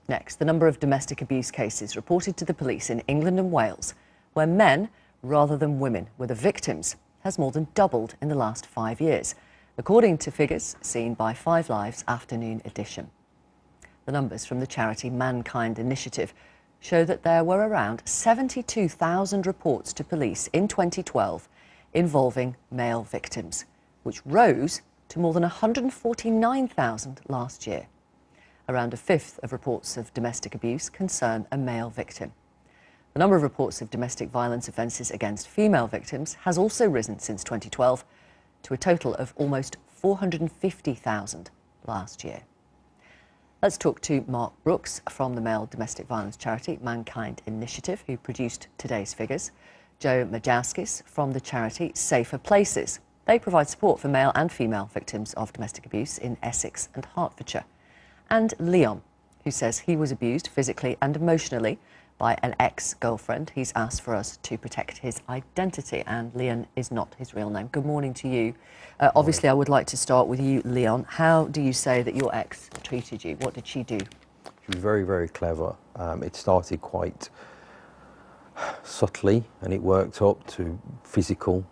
Next, the number of domestic abuse cases reported to the police in England and Wales, where men rather than women were the victims, has more than doubled in the last 5 years, according to figures seen by 5 Live's afternoon edition. The numbers from the charity Mankind Initiative show that there were around 72,000 reports to police in 2012 involving male victims, which rose to more than 149,000 last year. Around a fifth of reports of domestic abuse concern a male victim. The number of reports of domestic violence offences against female victims has also risen since 2012 to a total of almost 450,000 last year. Let's talk to Mark Brooks from the male domestic violence charity Mankind Initiative, who produced today's figures. Joe Majauskis from the charity Safer Places. They provide support for male and female victims of domestic abuse in Essex and Hertfordshire. And Leon, who says he was abused physically and emotionally by an ex-girlfriend. He's asked for us to protect his identity, and Leon is not his real name. Good morning to you. Obviously, I would like to start with you, Leon. How do you say that your ex treated you? What did she do? She was very, very clever. It started quite subtly, and it worked up to physical,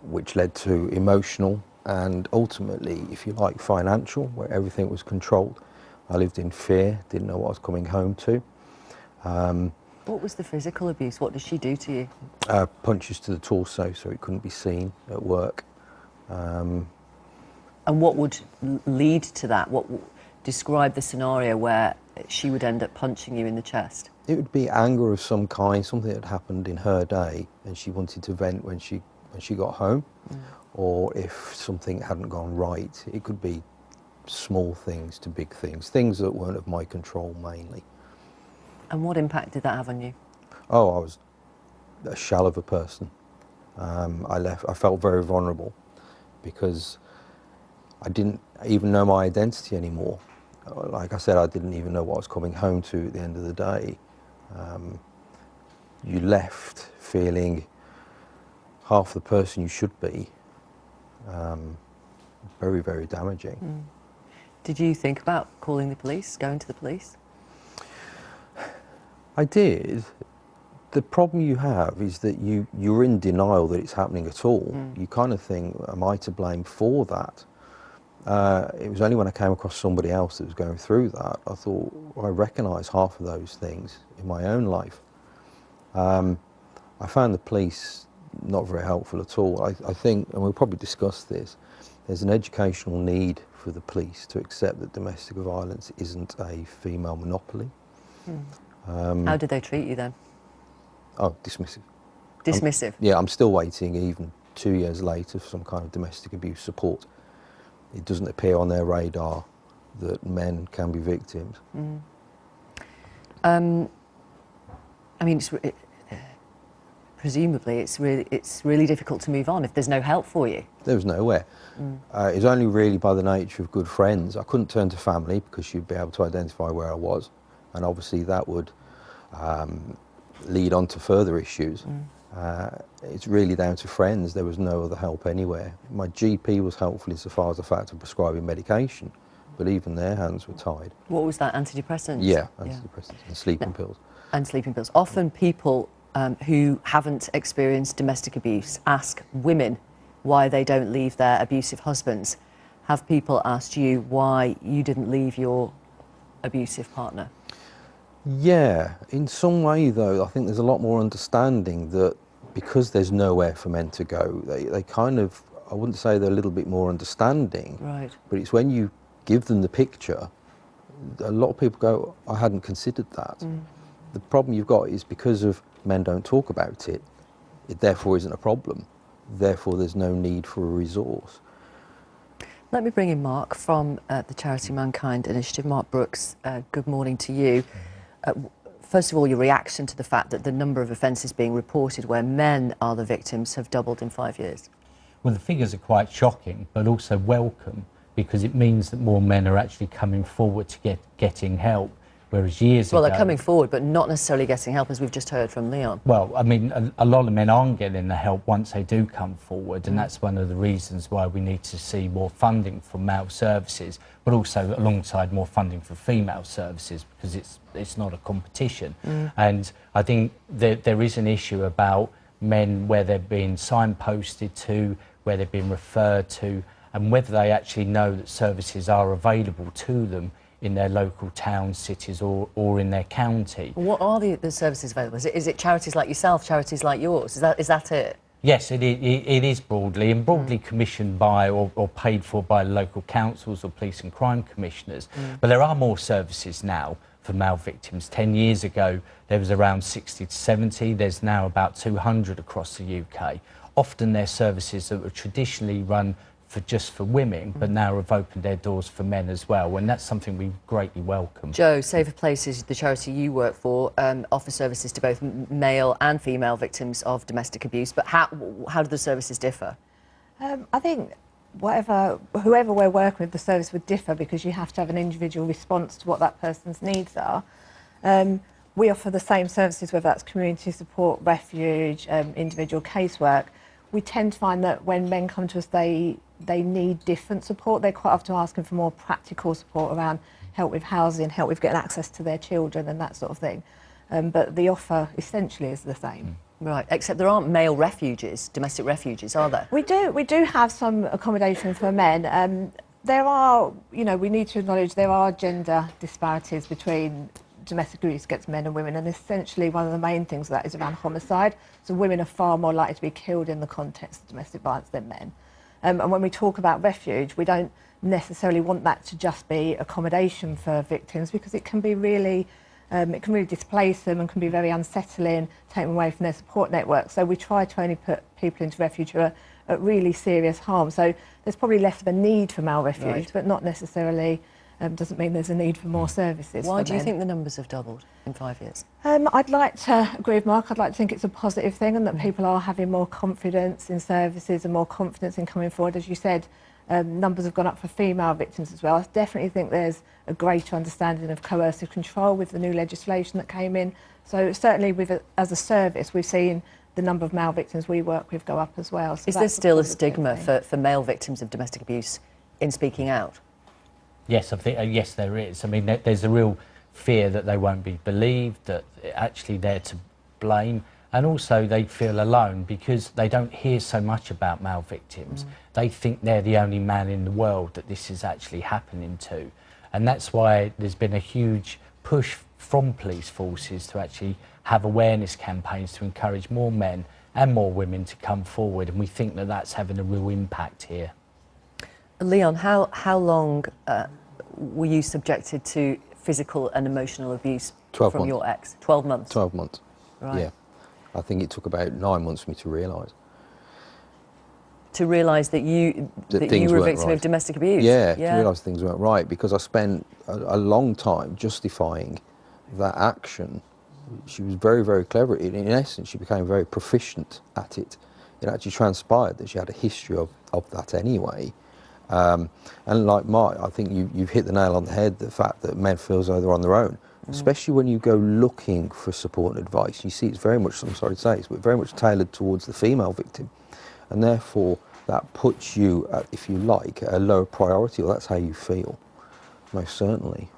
which led to emotional, and ultimately, if you like, financial, where everything was controlled. I lived in fear, didn't know what I was coming home to. What was the physical abuse? What did she do to you? Punches to the torso, so it couldn't be seen at work. And what would lead to that? Describe the scenario where she would end up punching you in the chest. It would be anger of some kind, something that happened in her day, and she wanted to vent when she got home, or if something hadn't gone right. It could be small things to big things, things that weren't of my control mainly. And what impact did that have on you? Oh, I was a shell of a person. I felt very vulnerable because I didn't even know my identity anymore. Like I said, I didn't even know what I was coming home to at the end of the day. You left feeling half the person you should be. Very, very damaging. Did you think about calling the police, going to the police? I did. The problem you have is that you're in denial that it's happening at all. You kind of think, am I to blame for that? It was only when I came across somebody else that was going through that, I thought, well, I recognise half of those things in my own life. I found the police not very helpful at all. I think, and we'll probably discuss this, there's an educational need for the police to accept that domestic violence isn't a female monopoly. How did they treat you then? Oh, dismissive. Dismissive? I'm still waiting, even 2 years later, for some kind of domestic abuse support. It doesn't appear on their radar that men can be victims. I mean, presumably it's really difficult to move on if there's no help for you. There was nowhere. It was only really by the nature of good friends. I couldn't turn to family because you'd be able to identify where I was, and obviously that would lead on to further issues. It's really down to friends. There was no other help anywhere. My GP was helpful insofar as the fact of prescribing medication, but even their hands were tied. What was that, antidepressants? Yeah, antidepressants and sleeping pills. And sleeping pills. Often people who haven't experienced domestic abuse ask women why they don't leave their abusive husbands. Have people asked you why you didn't leave your abusive partner? Yeah, in some way though, I think there's a lot more understanding that because there's nowhere for men to go, they kind of, I wouldn't say they're a little bit more understanding, right? But it's when you give them the picture, a lot of people go, I hadn't considered that. The problem you've got is because of men don't talk about it, it therefore isn't a problem. Therefore there's no need for a resource. Let me bring in Mark from the charity Mankind Initiative. Mark Brooks, good morning to you. First of all, your reaction to the fact that the number of offences being reported where men are the victims have doubled in 5 years. Well, the figures are quite shocking, but also welcome, because it means that more men are actually coming forward to getting help. Whereas years Well, ago... they're coming forward, but not necessarily getting help, as we've just heard from Leon. Well, I mean, a lot of men aren't getting the help once they do come forward, and that's one of the reasons why we need to see more funding for male services, but also alongside more funding for female services, because it's not a competition. And I think there is an issue about men where they're being signposted to, where they're being referred to, and whether they actually know that services are available to them in their local towns, cities, or in their county. What are the services available? Is it charities like yourself, charities like yours? Is that it? Yes, it is broadly, and broadly commissioned by or paid for by local councils or police and crime commissioners. But there are more services now for male victims. 10 years ago, there was around 60 to 70. There's now about 200 across the UK. Often they're services that were traditionally run just for women, but now have opened their doors for men as well, and that's something we greatly welcome. Joe, Safer Places, the charity you work for, offers services to both male and female victims of domestic abuse, but how do the services differ? I think whoever we're working with, the service would differ because you have to have an individual response to what that person's needs are. We offer the same services, whether that's community support, refuge, individual casework. We tend to find that when men come to us, they need different support. They're quite often asking for more practical support around help with housing, help with getting access to their children and that sort of thing. But the offer essentially is the same. Right, except there aren't male refuges, domestic refuges, are there? We do have some accommodation for men. There are, we need to acknowledge there are gender disparities between domestic abuse against men and women, and essentially one of the main things of that is around homicide. So women are far more likely to be killed in the context of domestic violence than men. And when we talk about refuge, we don't necessarily want that to just be accommodation for victims, because it can be really, displace them and can be very unsettling, take them away from their support network. So we try to only put people into refuge who are at really serious harm. So there's probably less of a need for male refuge, but not necessarily doesn't mean there's a need for more services. Why do you think the numbers have doubled in 5 years? I'd like to agree with Mark. I'd like to think it's a positive thing, and that people are having more confidence in services and more confidence in coming forward. As you said, numbers have gone up for female victims as well. I definitely think there's a greater understanding of coercive control with the new legislation that came in. So certainly as a service, we've seen the number of male victims we work with go up as well. So is there still a stigma for male victims of domestic abuse in speaking out? Yes, I think yes, there is. I mean, there's a real fear that they won't be believed, that actually they're to blame, and also they feel alone because they don't hear so much about male victims. They think they're the only man in the world that this is actually happening to, and that's why there's been a huge push from police forces to actually have awareness campaigns to encourage more men and more women to come forward, and we think that that's having a real impact here. Leon, how long were you subjected to physical and emotional abuse 12 from months. your ex? 12 months? 12 months. Right. Yeah. I think it took about 9 months for me to realise. To realise that you were a victim of domestic abuse? Yeah, to realise things weren't right, because I spent a long time justifying that action. She was very, very clever. In essence, she became very proficient at it. It actually transpired that she had a history of that anyway. And like Mark, I think you've hit the nail on the head, the fact that men feel as though they're on their own, especially when you go looking for support and advice. You see it's very much, I'm sorry to say, it's very much tailored towards the female victim, and therefore that puts you, if you like, at a lower priority, or that's how you feel, most certainly.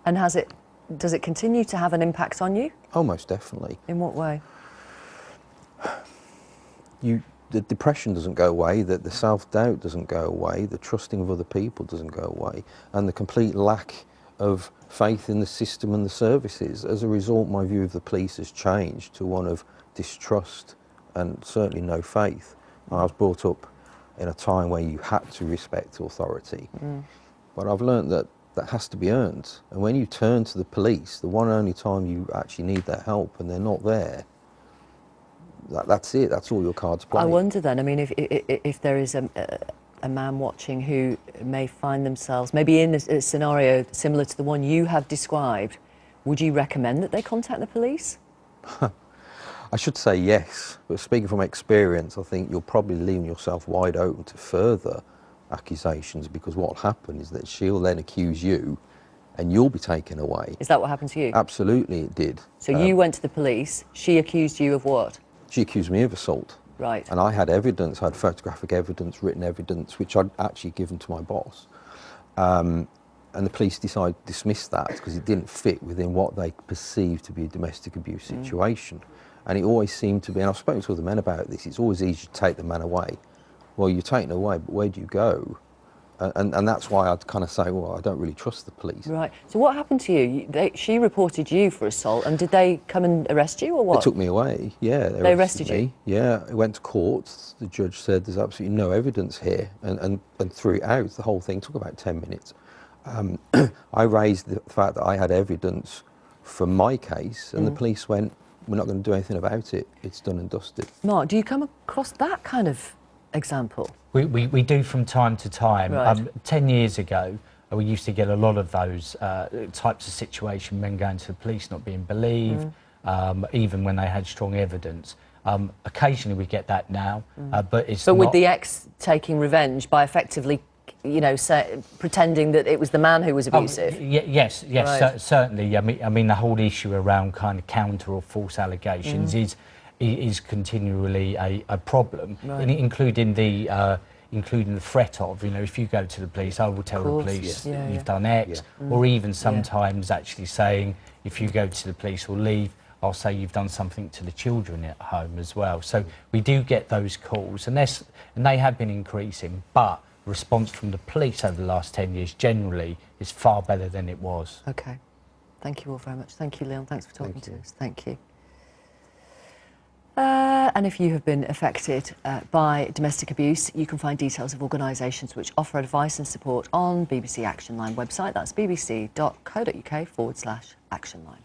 And does it continue to have an impact on you? Oh, most definitely. In what way? The depression doesn't go away, the self-doubt doesn't go away, the trusting of other people doesn't go away, and the complete lack of faith in the system and the services. As a result, my view of the police has changed to one of distrust and certainly no faith. I was brought up in a time where you had to respect authority, but I've learned that that has to be earned, and when you turn to the police, the one and only time you actually need their help and they're not there, that's it. That's all your cards play. I wonder then, I mean, if there is a man watching who may find themselves maybe in a scenario similar to the one you have described, would you recommend that they contact the police? I should say yes, but speaking from experience, I think you're probably leaving yourself wide open to further accusations, because what will happen is that she'll then accuse you, and you'll be taken away. Is that what happened to you? Absolutely, it did. So you went to the police. She accused you of what? She accused me of assault. Right. And I had evidence, I had photographic evidence, written evidence, which I'd actually given to my boss. And the police decided to dismiss that because it didn't fit within what they perceived to be a domestic abuse situation. And it always seemed to be, and I've spoken to other men about this, it's always easy to take the man away. Well, you're taken away, but where do you go? And that's why I'd kind of say, well, I don't really trust the police. Right. So what happened to you? She reported you for assault, and did they come and arrest you, or what? They took me away, yeah. They arrested you? Yeah, I went to court. The judge said there's absolutely no evidence here, and threw it out. The whole thing took about 10 minutes. I raised the fact that I had evidence for my case, and the police went, we're not going to do anything about it. It's done and dusted. Mark, do you come across that kind of example? We do from time to time. Right. 10 years ago, we used to get a lot of those types of situations, men going to the police, not being believed, even when they had strong evidence. Occasionally we get that now, but it's But not... with the ex taking revenge by effectively, you know, pretending that it was the man who was abusive? Yes, Right. certainly. I mean, the whole issue around kind of counter or false allegations is continually a problem, Right. including the threat of, you know, if you go to the police, I will tell the police Yeah, you've yeah. done X, or even sometimes actually saying, if you go to the police or leave, I'll say you've done something to the children at home as well. So we do get those calls, and they have been increasing, but response from the police over the last 10 years generally is far better than it was. OK. Thank you all very much. Thank you, Leon. Thanks for talking to us. Thank you. And if you have been affected by domestic abuse, you can find details of organisations which offer advice and support on BBC Action Line website. That's bbc.co.uk/Action Line.